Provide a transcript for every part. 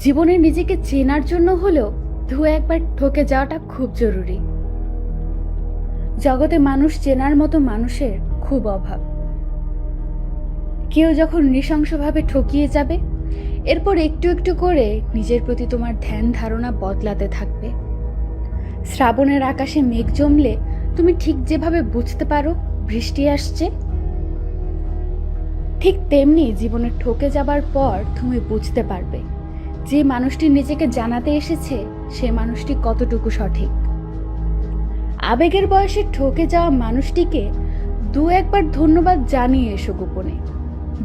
জীবনে নিজেকে চেনার জন্য হলেও একবার ঠকে যাওয়াটা খুব জরুরি। জগতে মানুষ চেনার মতো মানুষের খুব অভাব। কেউ যখন নৃশংসভাবে ঠকিয়ে যাবে, এরপর একটু একটু করে নিজের প্রতি তোমার ধ্যান ধারণা বদলাতে থাকবে। শ্রাবণের আকাশে মেঘ জমলে তুমি ঠিক যেভাবে বুঝতে পারো বৃষ্টি আসছে, ঠিক তেমনি জীবনে ঠকে যাবার পর তুমি বুঝতে পারবে যে মানুষটি নিজেকে জানাতে এসেছে সে মানুষটি কতটুকু সঠিক। আবেগের বয়সে ঠকে যাওয়া মানুষটিকে একবার ধন্যবাদ জানিয়ে এসো, গোপনে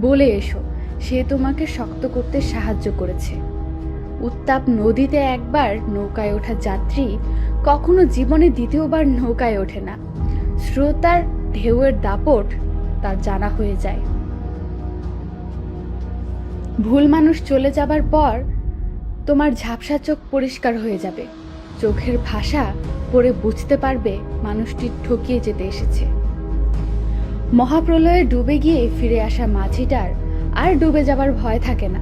বলে এসো সে তোমাকে শক্ত করতে সাহায্য করেছে। উত্তাপ নদীতে একবার নৌকায় ওঠা যাত্রী কখনো জীবনে দ্বিতীয়বার নৌকায় ওঠে না। স্রোতার ঢেউয়ের দাপট তার জানা হয়ে যায়। ভুল মানুষ চলে যাবার পর তোমার ঝাপসা চোখ পরিষ্কার হয়ে যাবে। চোখের ভাষা পড়ে বুঝতে পারবে মানুষটি ঠকিয়ে যেতে এসেছে। মহাপ্রলয়ে ডুবে গিয়ে ফিরে আসা মাঝিটার আর ডুবে যাবার ভয় থাকে না।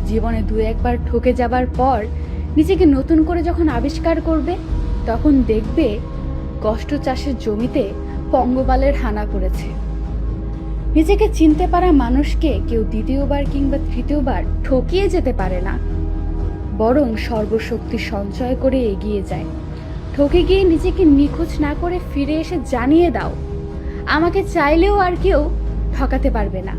জীবনে একবার ঠকে যাবার পর নিজেকে নতুন করে যখন আবিষ্কার করবে, তখন দেখবে কষ্ট চাষের জমিতে পঙ্গপালের হানা পড়েছে। নিজেকে চিনতে পারা মানুষকে কেউ দ্বিতীয়বার কিংবা তৃতীয়বার ঠকিয়ে যেতে পারে না, বরং সর্বশক্তি সঞ্চয় করে এগিয়ে যায়। ঠকে গিয়ে নিজেকে নিখোঁজ না করে ফিরে এসে জানিয়ে দাও, আমাকে চাইলেও আর কেউ ঠকাতে পারবে না।